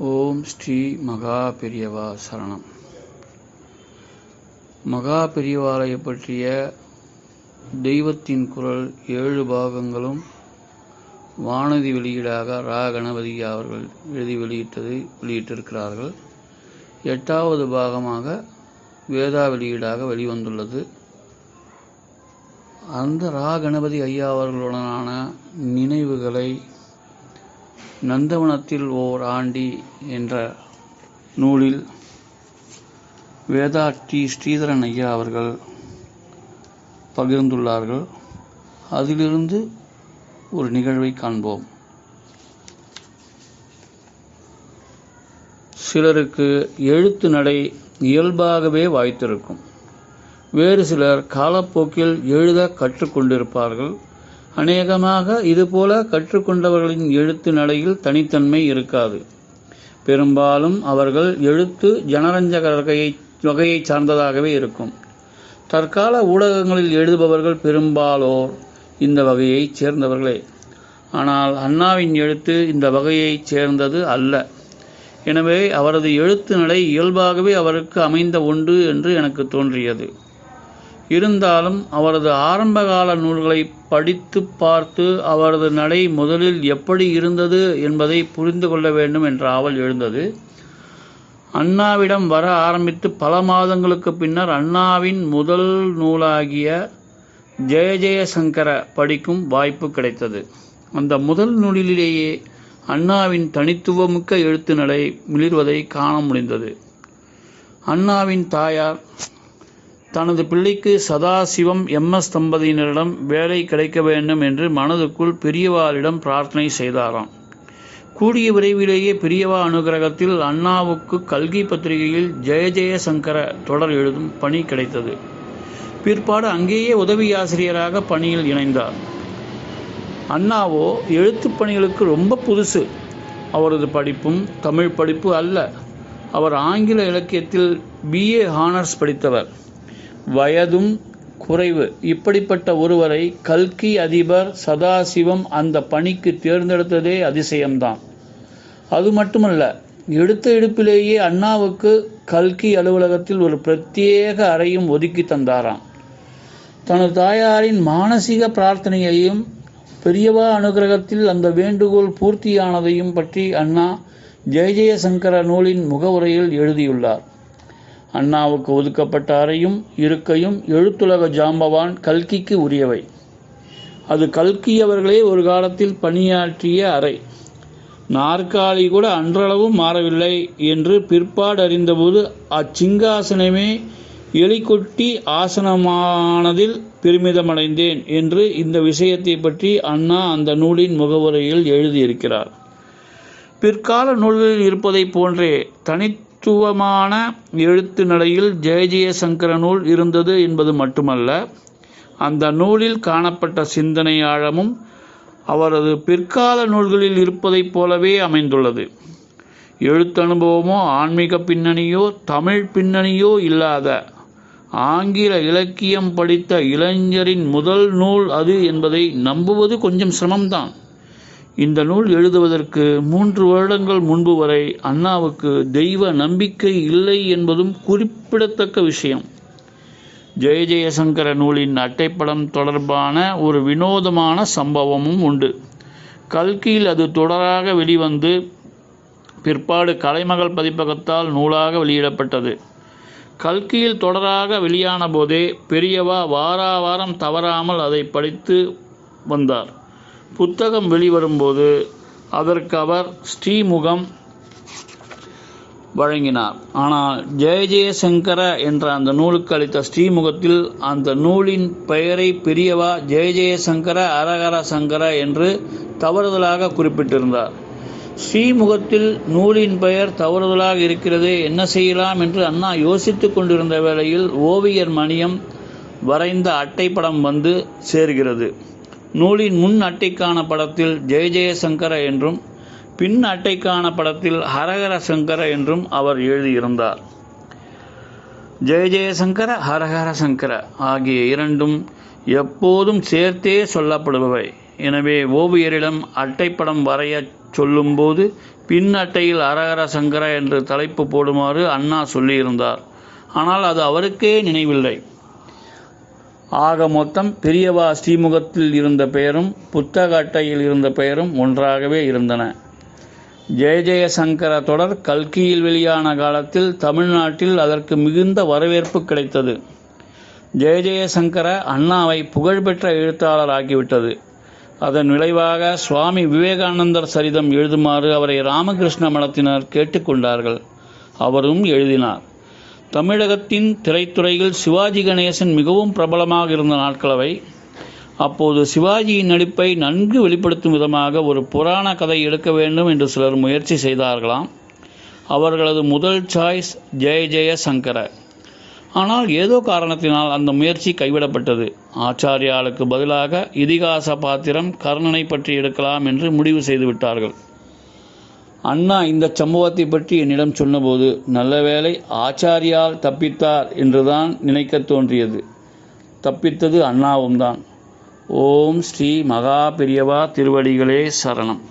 ஓம் ஸ்ரீ மகா பெரியவா சரணம். மகா பெரியவாளை பற்றிய தெய்வத்தின் குரல் 7 பாகங்களும் வானதி வெளியீடாக ரா கணபதி அவர்கள் எழுதி வெளியிட்டிருக்கிறார்கள். 8வது பாகமாக வேதா வெளியீடாக வெளிவந்துள்ளது. அந்த ரா கணபதி ஐயா அவர்களுடனான நினைவுகளை நந்தவனத்தில் ஓர் ஆண்டி என்ற நூலில் வேதா டி ஸ்ரீதரன் ஐயா அவர்கள் பகிர்ந்துள்ளார்கள். அதிலிருந்து ஒரு நிகழ்வை காண்போம். சிலருக்கு எழுத்து நடை இயல்பாகவே வாய்த்திருக்கும். வேறு சிலர் காலப்போக்கில் எழுத கற்றுக்கொண்டிருப்பார்கள். அநேகமாக இதுபோல கற்றுக்கொண்டவர்களின் எழுத்து நடையில் தனித்தன்மை இருக்காது. பெரும்பாலும் அவர்கள் எழுத்து ஜனரஞ்சக வகையை சார்ந்ததாகவே இருக்கும். தற்கால ஊடகங்களில் எழுதுபவர்கள் பெரும்பாலோர் இந்த வகையைச் சேர்ந்தவர்களே. ஆனால் அண்ணாவின் எழுத்து இந்த வகையைச் சேர்ந்தது அல்ல. எனவே அவரது எழுத்து நடை இயல்பாகவே அவருக்கு அமைந்த ஒன்று என்று எனக்கு தோன்றியது. இருந்தாலும் அவரது ஆரம்பகால நூல்களை படித்து பார்த்து அவரது நடை முதலில் எப்படி இருந்தது என்பதை புரிந்து கொள்ள வேண்டும் என்ற ஆவல் எழுந்தது. அண்ணாவிடம் வர ஆரம்பித்து பல மாதங்களுக்கு பின்னர் அண்ணாவின் முதல் நூலாகிய ஜெய ஜெயசங்கர படிக்கும் வாய்ப்பு கிடைத்தது. அந்த முதல் நூலிலேயே அண்ணாவின் தனித்துவமிக்க எழுத்து நடை மிளிர்வதை காண முடிந்தது. அண்ணாவின் தாயார் தனது பிள்ளைக்கு சதாசிவம் MS தம்பதியினரிடம் வேலை கிடைக்க வேண்டும் என்று மனதுக்குள் பெரியவாளிடம் பிரார்த்தனை செய்தாராம். கூடிய விரைவிலேயே பெரியவா அனுகிரகத்தில் அண்ணாவுக்கு கல்கி பத்திரிகையில் ஜெய ஜெயசங்கர தொடர் எழுதும் பணி கிடைத்தது. பிற்பாடு அங்கேயே உதவி ஆசிரியராக பணியில் இணைந்தார். அண்ணாவோ எழுத்து பணிகளுக்கு ரொம்ப புதுசு. அவரது படிப்பும் தமிழ் படிப்பு அல்ல. அவர் ஆங்கில இலக்கியத்தில் BA ஹானர்ஸ் படித்தவர். வயதும் குறைவு. இப்படிப்பட்ட ஒருவரை கல்கி அதிபர் சதாசிவம் அந்த பணிக்கு தேர்ந்தெடுத்ததே அதிசயம்தான். அது மட்டுமல்ல, எடுத்த எடுப்பிலேயே அண்ணாவுக்கு கல்கி அலுவலகத்தில் ஒரு பிரத்யேக அறையும் ஒதுக்கி தந்தாராம். தனது தாயாரின் மானசீக பிரார்த்தனையையும் பெரியவா அனுகிரகத்தில் அந்த வேண்டுகோள் பூர்த்தியானதையும் பற்றி அண்ணா ஜெய ஜெயசங்கர நூலின் முகவுரையில் எழுதியுள்ளார். அண்ணாவுக்கு ஒதுக்கப்பட்ட அறையும் இருக்கையும் எழுத்துலக ஜாம்பவான் கல்கிக்கு உரியவை. அது கல்கி அவர்களே ஒரு காலத்தில் பணியாற்றிய அறை. நாற்காலி கூட அன்றளவும் மாறவில்லை என்று பிற்பாடு அறிந்தபோது அச்சிங்காசனமே எலிகொட்டி ஆசனமானதில் பெருமிதமடைந்தேன் என்று இந்த விஷயத்தை பற்றி அண்ணா அந்த நூலின் முகவுரையில் எழுதியிருக்கிறார். பிற்கால நூல்களில் இருப்பதை போன்றே தனித்துவமான எழுத்து நடையில் ஜெய ஜெயசங்கர நூல் இருந்தது என்பது மட்டுமல்ல, அந்த நூலில் காணப்பட்ட சிந்தனை ஆழமும் அவரது பிற்கால நூல்களில் இருப்பதைப் போலவே அமைந்துள்ளது. எழுத்தனுபவமோ ஆன்மீக பின்னணியோ தமிழ் பின்னணியோ இல்லாத ஆங்கில இலக்கியம் படித்த இளைஞரின் முதல் நூல் அது என்பதை நம்புவது கொஞ்சம் சிரமம்தான். இந்த நூல் எழுதுவதற்கு 3 வருடங்கள் முன்பு வரை அண்ணாவுக்கு தெய்வ நம்பிக்கை இல்லை என்பதும் குறிப்பிடத்தக்க விஷயம். ஜெய ஜெயசங்கர நூலின் அட்டைப்படம் தொடர்பான ஒரு வினோதமான சம்பவமும் உண்டு. கல்கியில் அது தொடராக வெளிவந்து பிற்பாடு கலைமகள் பதிப்பகத்தால் நூலாக வெளியிடப்பட்டது. கல்கியில் தொடராக வெளியான போதே பெரியவா வாரம் தவறாமல் அதை படித்து வந்தார். புத்தகம் வெளிவரும்போது அதற்கு அவர் ஸ்ரீமுகம் வழங்கினார். ஆனால் ஜெய ஜெயசங்கர என்ற அந்த நூலுக்கு அளித்த ஸ்ரீமுகத்தில் அந்த நூலின் பெயரை பெரியவா ஜெய ஜெயசங்கர அரகர சங்கர என்று தவறுதலாக குறிப்பிட்டிருந்தார். ஸ்ரீமுகத்தில் நூலின் பெயர் தவறுதலாக இருக்கிறதே, என்ன செய்யலாம் என்று அண்ணா யோசித்து கொண்டிருந்த வேளையில் ஓவியர் மணியம் வரைந்த அட்டைப்படம் வந்து சேர்கிறது. நூலின் முன் அட்டைக்கான படத்தில் ஜெய ஜெயசங்கர என்றும் பின் அட்டைக்கான படத்தில் ஹரஹர சங்கர என்றும் அவர் எழுதியிருந்தார். ஜெய ஜெயசங்கர ஹரஹர சங்கர ஆகிய இரண்டும் எப்போதும் சேர்த்தே சொல்லப்படுபவை. எனவே ஓவியரிடம் அட்டைப்படம் வரைய சொல்லும்போது பின் அட்டையில் அரஹர சங்கர என்று தலைப்பு போடுமாறு அண்ணா சொல்லியிருந்தார். ஆனால் அது அவருக்கே நினைவில்லை. ஆக மொத்தம் பெரியவா ஸ்ரீமுகத்தில் இருந்த பெயரும் புத்தக அட்டையில் இருந்த பெயரும் ஒன்றாகவே இருந்தன. ஜெய ஜெயசங்கர தொடர் கல்கியில் வெளியான காலத்தில் தமிழ்நாட்டில் அதற்கு மிகுந்த வரவேற்பு கிடைத்தது. ஜெய ஜெயசங்கர அண்ணாவை புகழ்பெற்ற எழுத்தாளர் ஆக்கிவிட்டது. அதன் விளைவாக சுவாமி விவேகானந்தர் சரிதம் எழுதுமாறு அவரை ராமகிருஷ்ண மடத்தினர் கேட்டுக்கொண்டார்கள். அவரும் எழுதினார். தமிழகத்தின் திரைத்துறையில் சிவாஜி கணேசன் மிகவும் பிரபலமாக இருந்த நாட்களவை. அப்போது சிவாஜியின் நடிப்பை நன்கு வெளிப்படுத்தும் விதமாக ஒரு புராண கதை எடுக்க வேண்டும் என்று சிலர் முயற்சி செய்தார்களாம். அவர்களது முதல் சாய்ஸ் ஜெய ஜெயசங்கர. ஆனால் ஏதோ காரணத்தினால் அந்த முயற்சி கைவிடப்பட்டது. ஆச்சாரியாளுக்கு பதிலாக இதிகாச பாத்திரம் கர்ணனை பற்றி எடுக்கலாம் என்று முடிவு செய்துவிட்டார்கள். அண்ணா இந்த சம்பவத்தை பற்றி என்னிடம் சொன்னபோது நல்ல வேளை ஆச்சாரியால் தப்பித்தார் என்றுதான் நினைக்க தோன்றியது. தப்பித்தது அண்ணாவும் தான். ஓம் ஸ்ரீ மகா பெரியவா திருவடிகளே சரணம்.